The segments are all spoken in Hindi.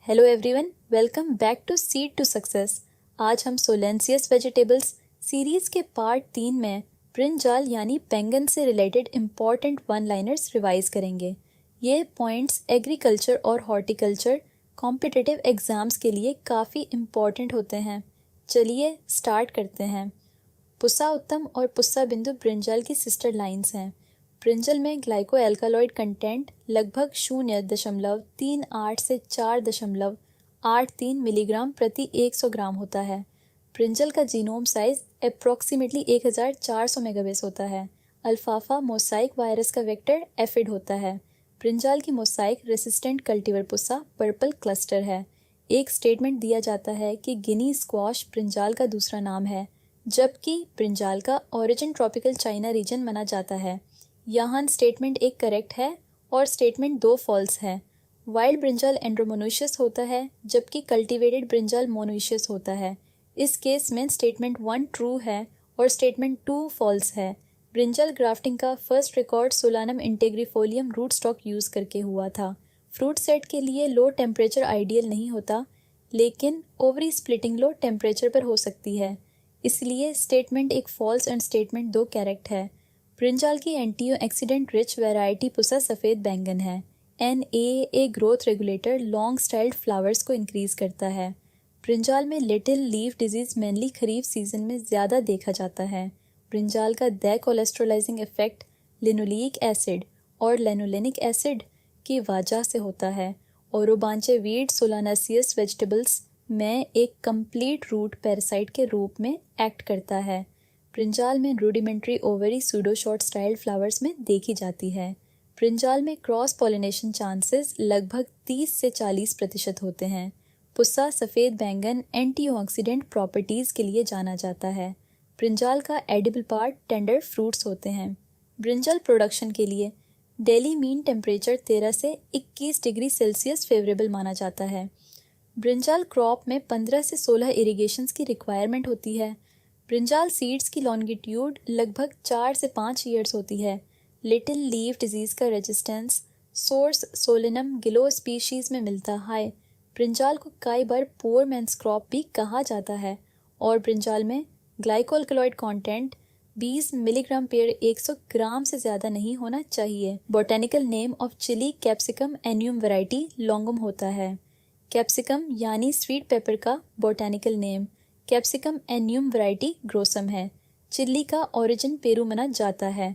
Hello everyone, welcome back to seed to success. आज हम सोलेंसियस वेजिटेबल्स सीरीज के पार्ट 3 में ब्रिंजाल यानी बैंगन से related important one liners revise करेंगे। ये पॉइंट्स एग्रीकल्चर और हॉर्टिकल्चर कॉम्पिटिटिव एग्जाम्स के लिए काफ़ी इम्पॉर्टेंट होते हैं। चलिए स्टार्ट करते हैं। पुस्सा उत्तम और पुस्सा बिंदु ब्रिंजाल की सिस्टर लाइन्स हैं। ब्रिंजल में ग्लाइको एल्कालॉइड कंटेंट लगभग 0.38 से 4.83 मिलीग्राम प्रति 100 ग्राम होता है। ब्रिंजल का जीनोम साइज अप्रॉक्सीमेटली 1400 मेगाबेस होता है। अल्फाफा मोसाइक वायरस का वेक्टर एफिड होता है। ब्रिंजाल की mosaic resistant cultivar Pusa purple cluster है। एक स्टेटमेंट दिया जाता है कि गिनी स्क्वाश ब्रिंजाल का दूसरा नाम है, जबकि ब्रिंजाल का ओरिजिन ट्रॉपिकल चाइना रीजन माना जाता है। यहाँ स्टेटमेंट एक करेक्ट है और स्टेटमेंट 2 फॉल्स है। वाइल्ड ब्रिंजाल एंड्रोमोनोशियस होता है, जबकि कल्टीवेटेड ब्रिंजाल मोनोशियस होता है। इस केस में स्टेटमेंट 1 ट्रू है और स्टेटमेंट 2 फॉल्स है। ब्रिंजाल ग्राफ्टिंग का first record Solanum integrifolium root stock use करके हुआ था। फ्रूट सेट के लिए लो टेम्परेचर आइडियल नहीं होता, लेकिन ओवरी स्प्लिटिंग लो टेम्परेचर पर हो सकती है। इसलिए स्टेटमेंट एक फॉल्स एंड स्टेटमेंट 2 करेक्ट है। ब्रिंजाल की एंटीऑक्सीडेंट रिच वैरायटी पुस्सा सफ़ेद बैंगन है। NAA growth regulator long styled flowers को इंक्रीज करता है। ब्रिंजाल में लिटिल लीफ डिजीज मेनली खरीफ सीजन में ज़्यादा देखा जाता है। ब्रिंजाल का डेकोलेस्ट्रोलाइजिंग इफेक्ट लिनोलिक एसिड और लेनोलेनिक एसिड की वजह से होता है। ओरोबांचे वीड सोलानासियस वेजिटेबल्स में एक कंप्लीट रूट पैरासाइट के रूप में एक्ट करता है। ब्रिंजाल में rudimentary ovary pseudo short styled flowers में देखी जाती है। ब्रिंजाल में क्रॉस पॉलिनेशन चांसेस लगभग 30 से 40% होते हैं। पुस्सा सफ़ेद बैंगन एंटीऑक्सीडेंट प्रॉपर्टीज़ के लिए जाना जाता है। ब्रिंजाल का एडिबल पार्ट टेंडर फ्रूट्स होते हैं। ब्रिंजाल प्रोडक्शन के लिए डेली मीन टेम्परेचर 13 से 21 डिग्री सेल्सियस फेवरेबल माना जाता है। ब्रिंजाल क्रॉप में 15 से 16 इरिगेशंस की रिक्वायरमेंट होती है। ब्रिंजाल सीड्स की लॉन्गिट्यूड लगभग 4 से 5 ईयर्स होती है। लिटिल लीफ डिजीज़ का रेजिस्टेंस सोर्स सोलेनम गिलो स्पीशीज़ में मिलता है। ब्रिंजाल को कई बार पुअर मैंस क्रॉप भी कहा जाता है और ब्रिंजाल में ग्लाइकोअल्कलॉइड कंटेंट 20 मिलीग्राम पर 100 ग्राम से ज़्यादा नहीं होना चाहिए। Botanical name of chilli capsicum annuum variety longum होता है। कैप्सिकम यानी स्वीट पेपर का botanical name capsicum annuum variety grossum है। चिल्ली का ओरिजिन पेरू माना जाता है।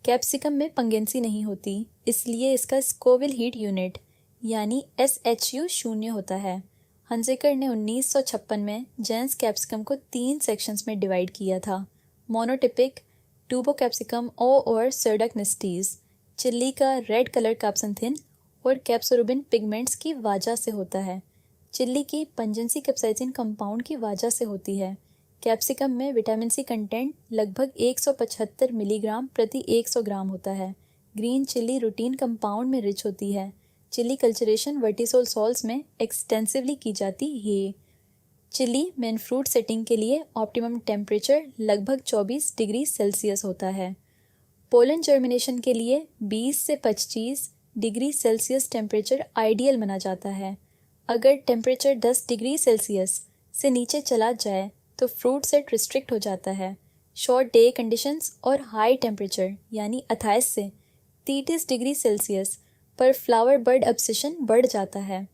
कैप्सिकम में पंगेंसी नहीं होती, इसलिए इसका स्कोविल हीट यूनिट यानी SHU 0 होता है। हंजेकर ने 1956 में जेंस कैप्सिकम को 3 सेक्शंस में डिवाइड किया था। मोनोटिपिक, टूबो कैप्सिकम और सर्डक निस्टीज। चिल्ली का रेड कलर कैप्संथिन और कैप्सोरुबिन पिगमेंट्स की वजह से होता है। चिल्ली की पंजेंसी कैप्साइसिन कंपाउंड की वजह से होती है। कैप्सिकम में विटामिन सी कंटेंट लगभग 175 मिलीग्राम प्रति 100 ग्राम होता है। ग्रीन चिल्ली रूटीन कंपाउंड में रिच होती है। चिल्ली कल्चरेशन वर्टिसोल सॉल्स में एक्सटेंसिवली की जाती है। चिल्ली मेन फ्रूट सेटिंग के लिए ऑप्टिमम टेम्परेचर लगभग 24 डिग्री सेल्सियस होता है। पोलन जर्मिनेशन के लिए 20 से 25 डिग्री सेल्सियस टेम्परेचर आइडियल माना जाता है। अगर टेम्परेचर 10 डिग्री सेल्सियस से नीचे चला जाए तो फ्रूट सेट रिस्ट्रिक्ट हो जाता है। शॉर्ट डे कंडीशंस और हाई टेम्परेचर यानी 28 से 30 डिग्री सेल्सियस पर फ्लावर बर्ड ऑब्सेशन बढ़ जाता है।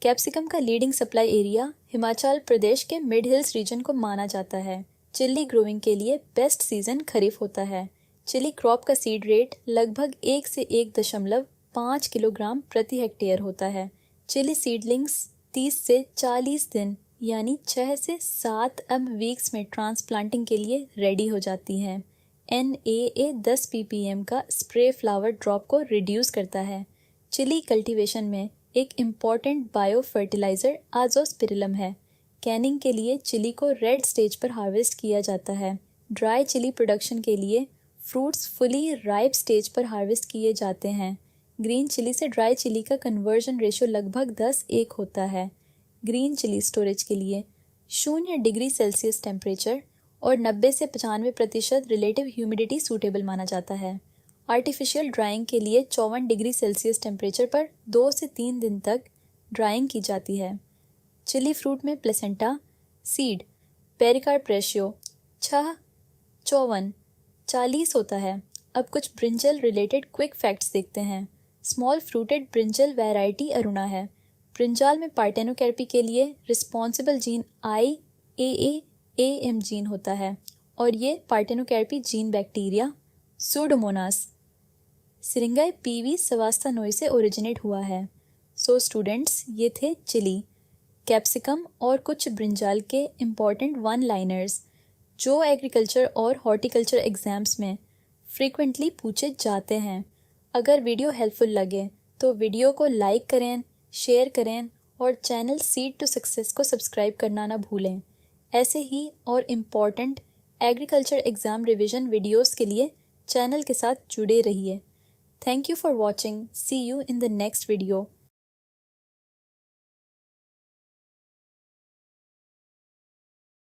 कैप्सिकम का leading supply area Himachal Pradesh के मिड हिल्स रीजन को माना जाता है। चिल्ली ग्रोइंग के लिए बेस्ट सीजन खरीफ होता है। चिल्ली क्रॉप का सीड रेट लगभग 1 से 1.5 किलोग्राम प्रति हेक्टेयर होता है। चिली सीडलिंग्स 30 से 40 दिन यानी 6 से 7 वीक्स में ट्रांसप्लांटिंग के लिए रेडी हो जाती हैं। NAA 10 ppm का स्प्रे फ्लावर ड्रॉप को रिड्यूस करता है। चिली कल्टीवेशन में एक इम्पॉर्टेंट बायो फर्टिलाइज़र आजोस्पिरिलम है। कैनिंग के लिए चिली को रेड स्टेज पर हार्वेस्ट किया जाता है। ड्राई चिली प्रोडक्शन के लिए फ्रूट्स फुली राइप स्टेज पर हार्वेस्ट किए जाते हैं। ग्रीन चिली से ड्राई चिली का कन्वर्जन रेशियो लगभग 10:1 होता है। ग्रीन चिली स्टोरेज के लिए 0 डिग्री सेल्सियस टेम्परेचर और 90 से 95% रिलेटिव ह्यूमिडिटी सूटेबल माना जाता है। आर्टिफिशियल ड्राइंग के लिए 54 डिग्री सेल्सियस टेम्परेचर पर 2 से 3 दिन तक ड्राइंग की जाती है। चिली फ्रूट में प्लेसेंटा, सीड, पेरिकार्प रेशियो 6:54 होता है। अब कुछ ब्रिंजल रिलेटेड क्विक फैक्ट्स देखते हैं। Small fruited brinjal variety Aruna है। ब्रिंजाल में पार्टेनोकार्पी के लिए रिस्पॉन्सिबल जीन IAAAM जीन होता है और ये पार्टेनोकार्पी जीन बैक्टीरिया सूडोमोनास सिरिंगाई पीवी सवास्तानोई से ओरिजिनेट हुआ है। सो स्टूडेंट्स, ये थे चिली, कैप्सिकम और कुछ ब्रिंजाल के इम्पॉर्टेंट वन लाइनर्स जो एग्रीकल्चर और हॉर्टिकल्चर एग्जाम्स में फ्रीक्वेंटली पूछे जाते हैं। अगर वीडियो हेल्पफुल लगे तो वीडियो को लाइक करें, शेयर करें और चैनल सीड टू सक्सेस को सब्सक्राइब करना ना भूलें। ऐसे ही और important agriculture exam revision videos के लिए चैनल के साथ जुड़े रहिए। Thank you for watching. See you in the next video.